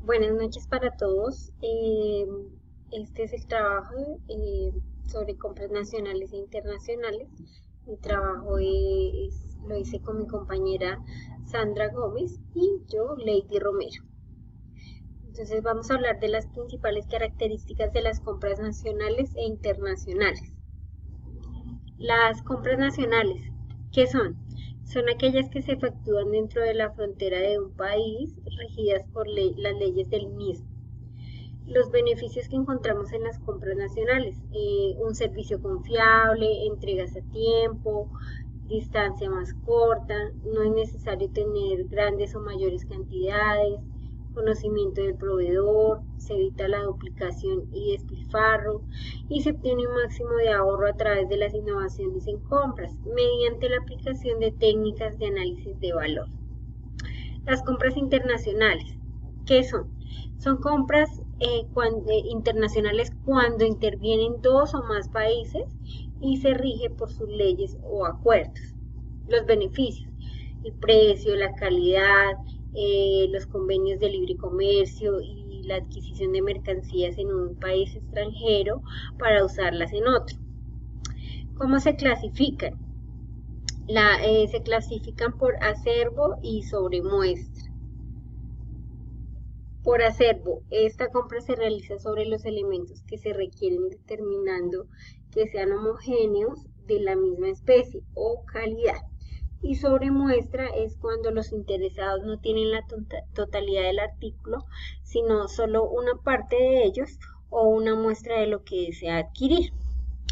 Buenas noches para todos. Este es el trabajo sobre compras nacionales e internacionales. Mi trabajo lo hice con mi compañera Sandra Gómez y yo, Lady Romero. Entonces vamos a hablar de las principales características de las compras nacionales e internacionales. Las compras nacionales, ¿qué son? Son aquellas que se efectúan dentro de la frontera de un país, regidas por las leyes del mismo. Los beneficios que encontramos en las compras nacionales: un servicio confiable, entregas a tiempo, distancia más corta, no es necesario tener grandes o mayores cantidades, conocimiento del proveedor, se evita la duplicación y despilfarro y se obtiene un máximo de ahorro a través de las innovaciones en compras mediante la aplicación de técnicas de análisis de valor. Las compras internacionales, ¿qué son? Son compras internacionales cuando intervienen dos o más países y se rige por sus leyes o acuerdos. Los beneficios: el precio, la calidad, los convenios de libre comercio y la adquisición de mercancías en un país extranjero para usarlas en otro. ¿Cómo se clasifican? Se clasifican por acervo y sobremuestra. Por acervo, esta compra se realiza sobre los elementos que se requieren, determinando que sean homogéneos de la misma especie o calidad. Y sobre muestra es cuando los interesados no tienen la totalidad del artículo, sino solo una parte de ellos o una muestra de lo que desea adquirir,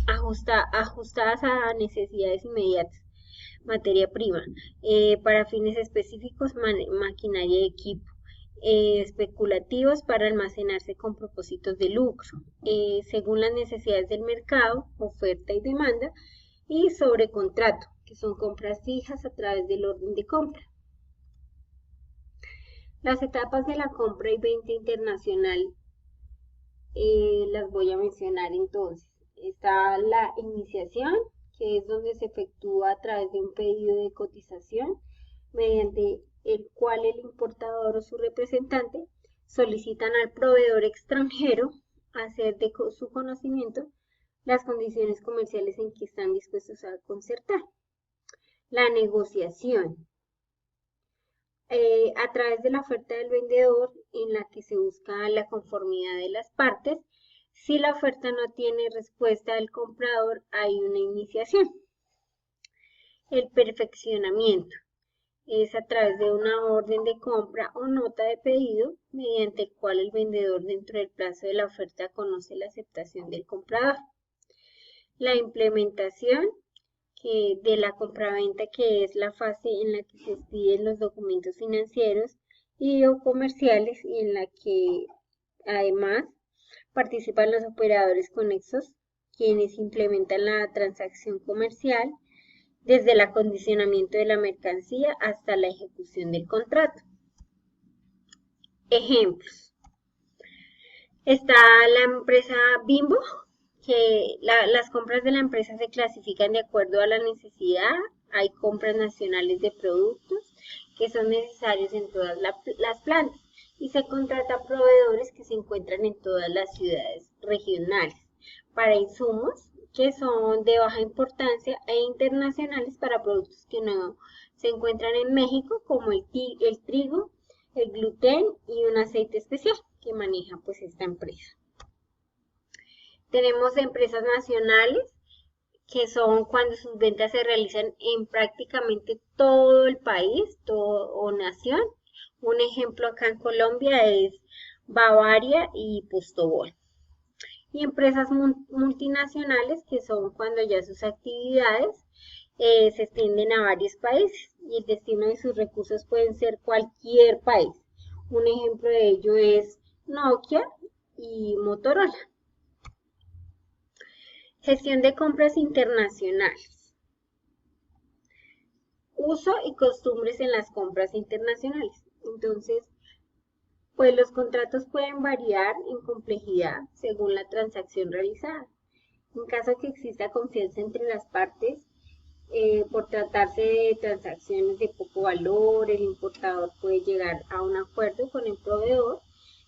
ajustadas a necesidades inmediatas. Materia prima, para fines específicos, maquinaria y equipo. Especulativos para almacenarse con propósitos de lucro, según las necesidades del mercado, oferta y demanda, y sobre contrato, que son compras fijas a través del orden de compra. Las etapas de la compra y venta internacional las voy a mencionar entonces. Está la iniciación, que es donde se efectúa a través de un pedido de cotización, mediante el cual el importador o su representante solicitan al proveedor extranjero hacer de su conocimiento las condiciones comerciales en que están dispuestos a concertar. La negociación, a través de la oferta del vendedor, en la que se busca la conformidad de las partes. Si la oferta no tiene respuesta del comprador, hay una iniciación. El perfeccionamiento es a través de una orden de compra o nota de pedido, mediante el cual el vendedor, dentro del plazo de la oferta, conoce la aceptación del comprador. La implementación de la compraventa, que es la fase en la que se expiden los documentos financieros y o comerciales, y en la que además participan los operadores conexos, quienes implementan la transacción comercial desde el acondicionamiento de la mercancía hasta la ejecución del contrato. Ejemplos: está la empresa Bimbo, que las compras de la empresa se clasifican de acuerdo a la necesidad. Hay compras nacionales de productos que son necesarios en todas las plantas y se contrata a proveedores que se encuentran en todas las ciudades regionales para insumos que son de baja importancia, e internacionales para productos que no se encuentran en México, como el trigo, el gluten y un aceite especial que maneja pues esta empresa. Tenemos empresas nacionales, que son cuando sus ventas se realizan en prácticamente todo el país o nación. Un ejemplo acá en Colombia es Bavaria y Postobón. Y empresas multinacionales, que son cuando ya sus actividades se extienden a varios países y el destino de sus recursos pueden ser cualquier país. Un ejemplo de ello es Nokia y Motorola. Gestión de compras internacionales. Uso y costumbres en las compras internacionales. Entonces, pues los contratos pueden variar en complejidad según la transacción realizada. En caso que exista confianza entre las partes, por tratarse de transacciones de poco valor, el importador puede llegar a un acuerdo con el proveedor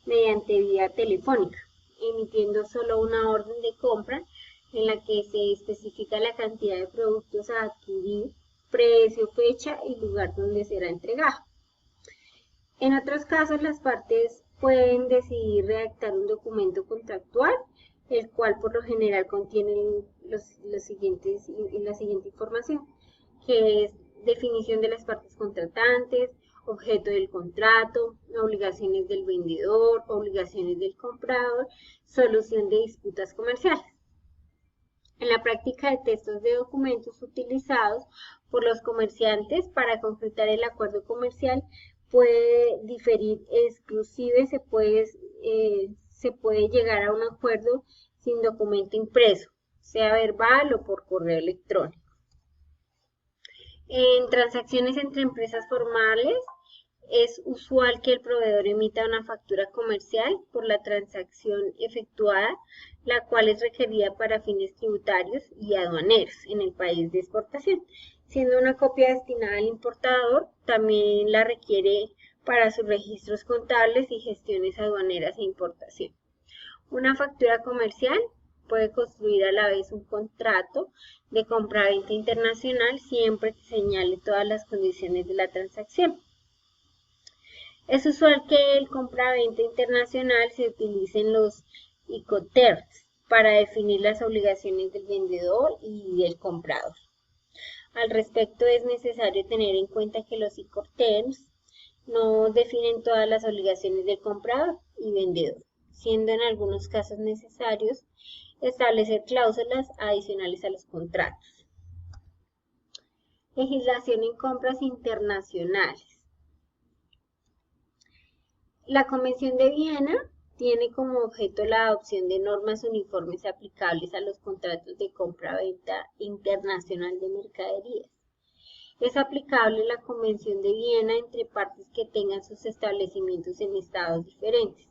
mediante vía telefónica, emitiendo solo una orden de compra en la que se especifica la cantidad de productos a adquirir, precio, fecha y lugar donde será entregado. En otros casos, las partes pueden decidir redactar un documento contractual, el cual por lo general contiene la siguiente información, que es definición de las partes contratantes, objeto del contrato, obligaciones del vendedor, obligaciones del comprador, solución de disputas comerciales. En la práctica de textos de documentos utilizados por los comerciantes para concretar el acuerdo comercial puede diferir, inclusive se puede llegar a un acuerdo sin documento impreso, sea verbal o por correo electrónico. En transacciones entre empresas formales, es usual que el proveedor emita una factura comercial por la transacción efectuada, la cual es requerida para fines tributarios y aduaneros en el país de exportación, siendo una copia destinada al importador, también la requiere para sus registros contables y gestiones aduaneras e importación. Una factura comercial puede construir a la vez un contrato de compra-venta internacional siempre que señale todas las condiciones de la transacción. Es usual que el compra-venta internacional se utilicen los Incoterms para definir las obligaciones del vendedor y del comprador. Al respecto, es necesario tener en cuenta que los Incoterms no definen todas las obligaciones del comprador y vendedor, siendo en algunos casos necesarios establecer cláusulas adicionales a los contratos. Legislación en compras internacionales. La Convención de Viena tiene como objeto la adopción de normas uniformes aplicables a los contratos de compra-venta internacional de mercaderías. Es aplicable la Convención de Viena entre partes que tengan sus establecimientos en estados diferentes.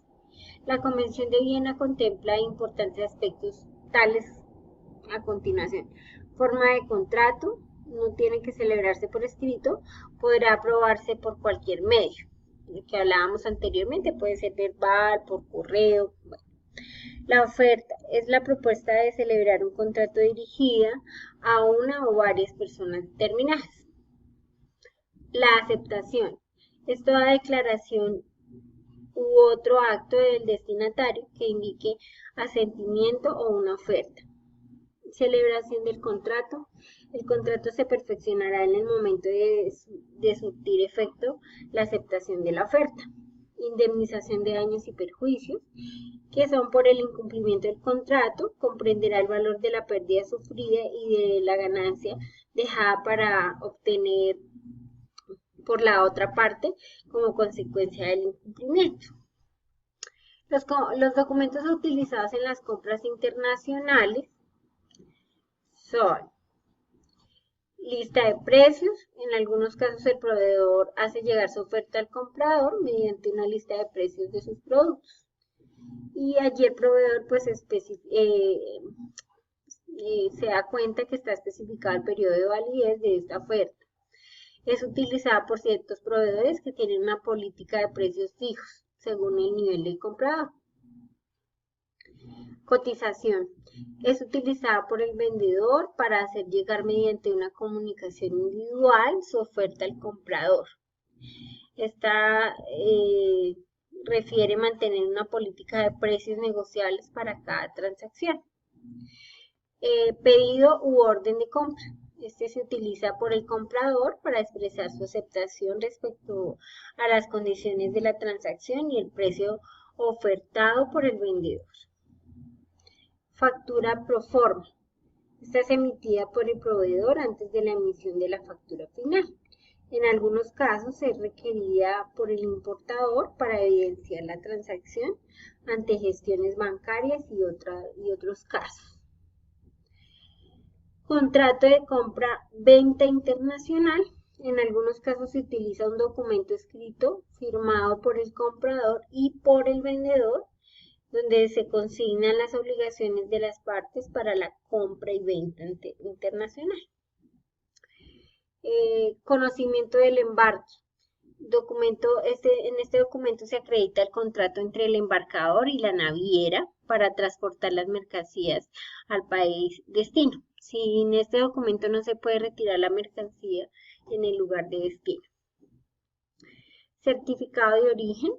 La Convención de Viena contempla importantes aspectos tales a continuación. Forma de contrato, no tiene que celebrarse por escrito, podrá aprobarse por cualquier medio. Lo que hablábamos anteriormente, puede ser verbal, por correo. Bueno. La oferta es la propuesta de celebrar un contrato dirigida a una o varias personas determinadas. La aceptación es toda declaración u otro acto del destinatario que indique asentimiento o una oferta. Celebración del contrato. El contrato se perfeccionará en el momento de surtir efecto la aceptación de la oferta. Indemnización de daños y perjuicios, que son por el incumplimiento del contrato, comprenderá el valor de la pérdida sufrida y de la ganancia dejada para obtener por la otra parte como consecuencia del incumplimiento. Los documentos utilizados en las compras internacionales son lista de precios. En algunos casos el proveedor hace llegar su oferta al comprador mediante una lista de precios de sus productos. Y allí el proveedor pues se da cuenta que está especificado el periodo de validez de esta oferta. Es utilizada por ciertos proveedores que tienen una política de precios fijos según el nivel del comprador. Cotización. Es utilizada por el vendedor para hacer llegar mediante una comunicación individual su oferta al comprador. Esta refiere mantener una política de precios negociables para cada transacción. Pedido u orden de compra. Este se utiliza por el comprador para expresar su aceptación respecto a las condiciones de la transacción y el precio ofertado por el vendedor. Factura pro forma. Esta es emitida por el proveedor antes de la emisión de la factura final. En algunos casos es requerida por el importador para evidenciar la transacción ante gestiones bancarias y otros casos. Contrato de compra-venta internacional. En algunos casos se utiliza un documento escrito firmado por el comprador y por el vendedor, donde se consignan las obligaciones de las partes para la compra y venta internacional. Conocimiento del embarque. En este documento se acredita el contrato entre el embarcador y la naviera para transportar las mercancías al país destino. Sin este documento no se puede retirar la mercancía en el lugar de destino. Certificado de origen.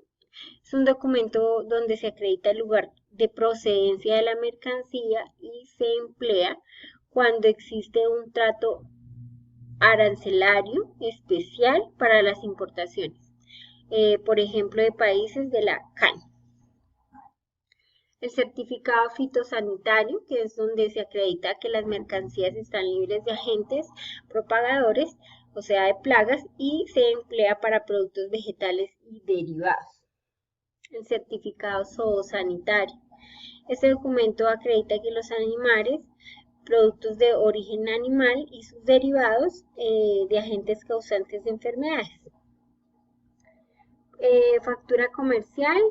Es un documento donde se acredita el lugar de procedencia de la mercancía y se emplea cuando existe un trato arancelario especial para las importaciones, por ejemplo, de países de la CAN. El certificado fitosanitario, que es donde se acredita que las mercancías están libres de agentes propagadores, o sea, de plagas, y se emplea para productos vegetales y derivados. El certificado zoosanitario. Este documento acredita que los animales, productos de origen animal y sus derivados de agentes causantes de enfermedades. Factura comercial.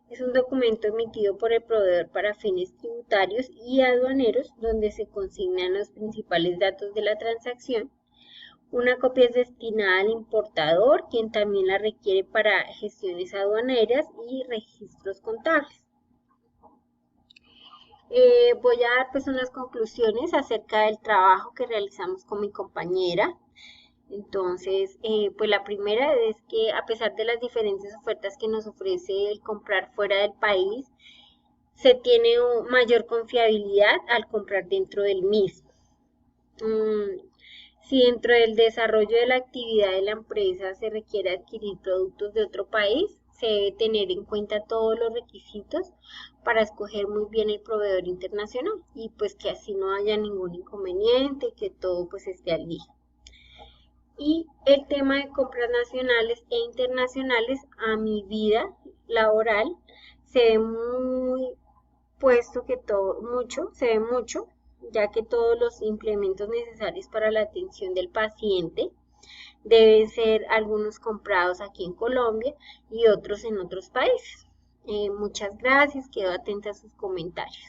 Es un documento emitido por el proveedor para fines tributarios y aduaneros donde se consignan los principales datos de la transacción. Una copia es destinada al importador, quien también la requiere para gestiones aduaneras y registros contables. Voy a dar pues unas conclusiones acerca del trabajo que realizamos con mi compañera. Entonces, pues la primera es que a pesar de las diferentes ofertas que nos ofrece el comprar fuera del país, se tiene mayor confiabilidad al comprar dentro del mismo. Si dentro del desarrollo de la actividad de la empresa se requiere adquirir productos de otro país, se debe tener en cuenta todos los requisitos para escoger muy bien el proveedor internacional y pues que así no haya ningún inconveniente, que todo pues esté al día. Y el tema de compras nacionales e internacionales a mi vida laboral se ve muy puesto que se ve mucho, ya que todos los implementos necesarios para la atención del paciente deben ser algunos comprados aquí en Colombia y otros en otros países. Muchas gracias, quedo atenta a sus comentarios.